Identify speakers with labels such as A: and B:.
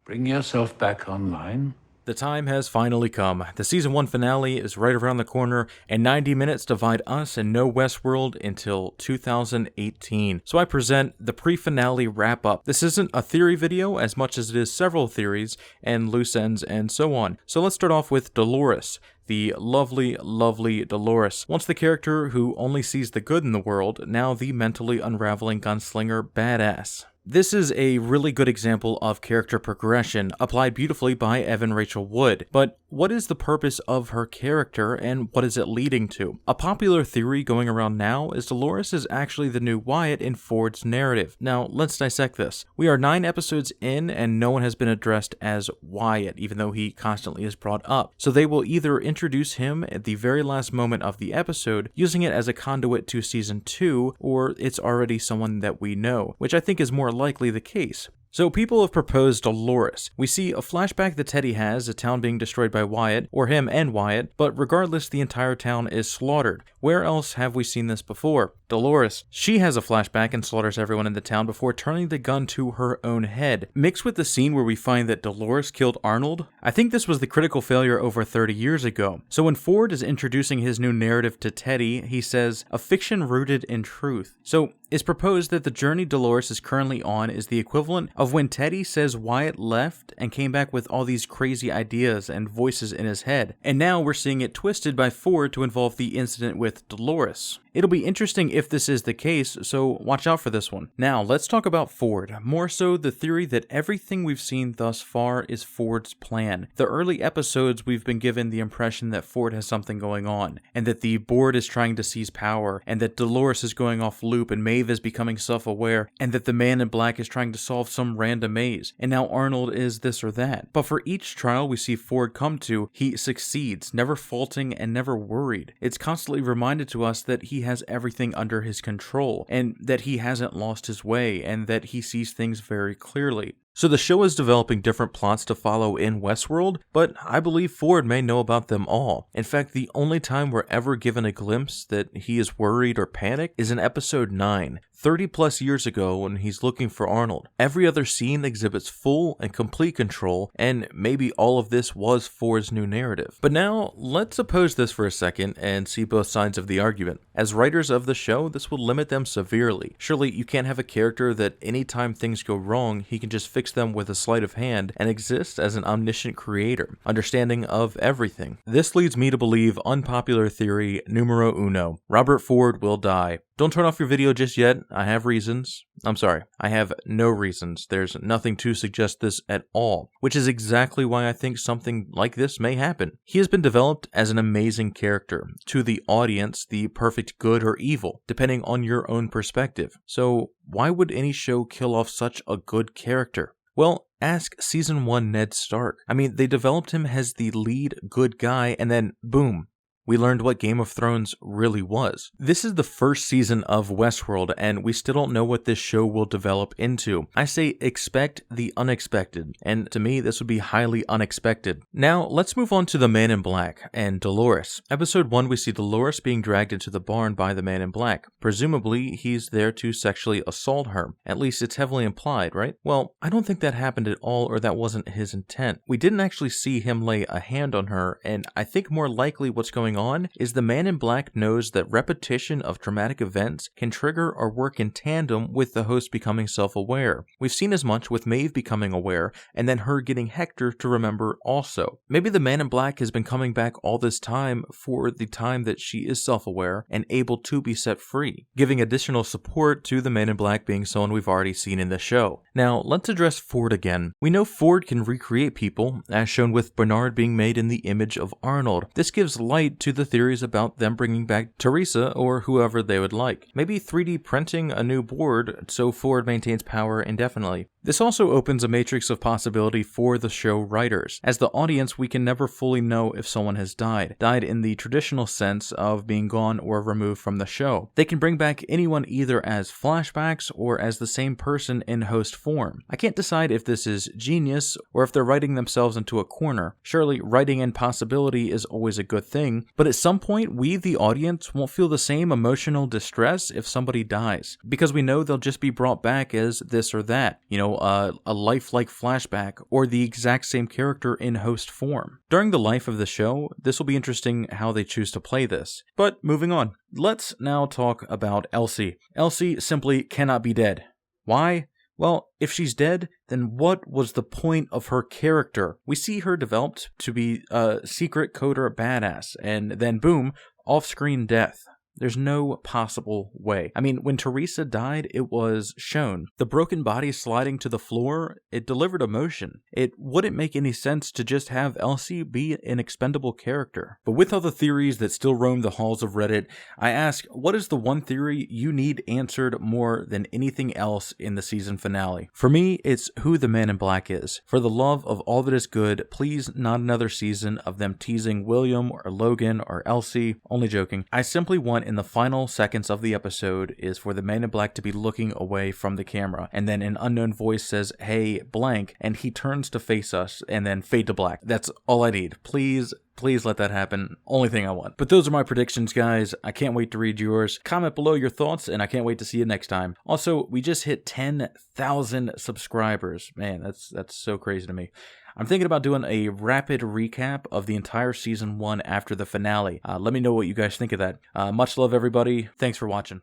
A: Bring yourself back online.
B: The time has finally come. The season 1 finale is right around the corner, and 90 minutes divide us and no Westworld until 2018. So I present the pre-finale wrap-up. This isn't a theory video as much as it is several theories and loose ends and so on. So let's start off with Dolores. The lovely, lovely Dolores. Once the character who only sees the good in the world, now the mentally unraveling gunslinger badass. This is a really good example of character progression, applied beautifully by Evan Rachel Wood. But what is the purpose of her character, and what is it leading to? A popular theory going around now is Dolores is actually the new Wyatt in Ford's narrative. Now, let's dissect this. We are 9 episodes in, and no one has been addressed as Wyatt, even though he constantly is brought up. So they will either introduce him at the very last moment of the episode, using it as a conduit to season 2, or it's already someone that we know, which I think is more likely the case. So people have proposed Dolores. We see a flashback that Teddy has, a town being destroyed by Wyatt, or him and Wyatt, but regardless, the entire town is slaughtered. Where else have we seen this before? Dolores. She has a flashback and slaughters everyone in the town before turning the gun to her own head. Mixed with the scene where we find that Dolores killed Arnold, I think this was the critical failure over 30 years ago. So when Ford is introducing his new narrative to Teddy, he says, "A fiction rooted in truth." So it's proposed that the journey Dolores is currently on is the equivalent of when Teddy says Wyatt left and came back with all these crazy ideas and voices in his head. And now we're seeing it twisted by Ford to involve the incident with Dolores. It'll be interesting if this is the case, so watch out for this one. Now, let's talk about Ford. More so the theory that everything we've seen thus far is Ford's plan. The early episodes we've been given the impression that Ford has something going on, and that the board is trying to seize power, and that Dolores is going off loop, and Maeve is becoming self-aware, and that the man in black is trying to solve some random maze, and now Arnold is this or that. But for each trial we see Ford come to, he succeeds, never faulting and never worried. It's constantly reminded to us that he has everything under his control, and that he hasn't lost his way, and that he sees things very clearly. So the show is developing different plots to follow in Westworld, but I believe Ford may know about them all. In fact, the only time we're ever given a glimpse that he is worried or panicked is in episode 9, 30 plus years ago when he's looking for Arnold. Every other scene exhibits full and complete control, and maybe all of this was Ford's new narrative. But now, let's oppose this for a second and see both sides of the argument. As writers of the show, this will limit them severely. Surely you can't have a character that anytime things go wrong, he can just fix them with a sleight of hand and exist as an omniscient creator, understanding of everything. This leads me to believe unpopular theory numero uno. Robert Ford will die. Don't turn off your video just yet. I have reasons. I have no reasons. There's nothing to suggest this at all, which is exactly why I think something like this may happen. He has been developed as an amazing character. To the audience, the perfect good or evil, depending on your own perspective. So why would any show kill off such a good character? Well, ask Season 1 Ned Stark. I mean, they developed him as the lead good guy, and then boom, we learned what Game of Thrones really was. This is the first season of Westworld, and we still don't know what this show will develop into. I say expect the unexpected, and to me, this would be highly unexpected. Now, let's move on to the Man in Black and Dolores. Episode 1, we see Dolores being dragged into the barn by the Man in Black. Presumably, he's there to sexually assault her. At least it's heavily implied, right? Well, I don't think that happened at all, or that wasn't his intent. We didn't actually see him lay a hand on her, and I think more likely what's going on is the Man in Black knows that repetition of traumatic events can trigger or work in tandem with the host becoming self-aware. We've seen as much with Maeve becoming aware and then her getting Hector to remember also. Maybe the Man in Black has been coming back all this time for the time that she is self-aware and able to be set free, giving additional support to the Man in Black being someone we've already seen in the show. Now, let's address Ford again. We know Ford can recreate people, as shown with Bernard being made in the image of Arnold. This gives light to the theories about them bringing back Teresa or whoever they would like. Maybe 3D printing a new board so Ford maintains power indefinitely. This also opens a matrix of possibility for the show writers. As the audience, we can never fully know if someone has died in the traditional sense of being gone or removed from the show. They can bring back anyone either as flashbacks or as the same person in host form. I can't decide if this is genius or if they're writing themselves into a corner. Surely writing in possibility is always a good thing, but at some point we, the audience, won't feel the same emotional distress if somebody dies, because we know they'll just be brought back as this or that. You know, a lifelike flashback or the exact same character in host form. During the life of the show, this will be interesting how they choose to play this. But moving on, let's now talk about Elsie. Elsie simply cannot be dead. Why? Well, if she's dead, then what was the point of her character? We see her developed to be a secret coder badass, and then boom, off-screen death. There's no possible way. I mean, when Teresa died, it was shown. The broken body sliding to the floor, it delivered emotion. It wouldn't make any sense to just have Elsie be an expendable character. But with all the theories that still roam the halls of Reddit, I ask, what is the one theory you need answered more than anything else in the season finale? For me, it's who the Man in Black is. For the love of all that is good, please not another season of them teasing William or Logan or Elsie. Only joking. I simply want in the final seconds of the episode is for the Man in Black to be looking away from the camera, and then an unknown voice says, "Hey, blank," and he turns to face us, and then fade to black. That's all I need. Please let that happen. Only thing I want. But those are my predictions, guys. I can't wait to read yours. Comment below your thoughts, and I can't wait to see you next time. Also, we just hit 10,000 subscribers. Man, that's so crazy to me. I'm thinking about doing a rapid recap of the entire season 1 after the finale. Let me know what you guys think of that. Much love, everybody. Thanks for watching.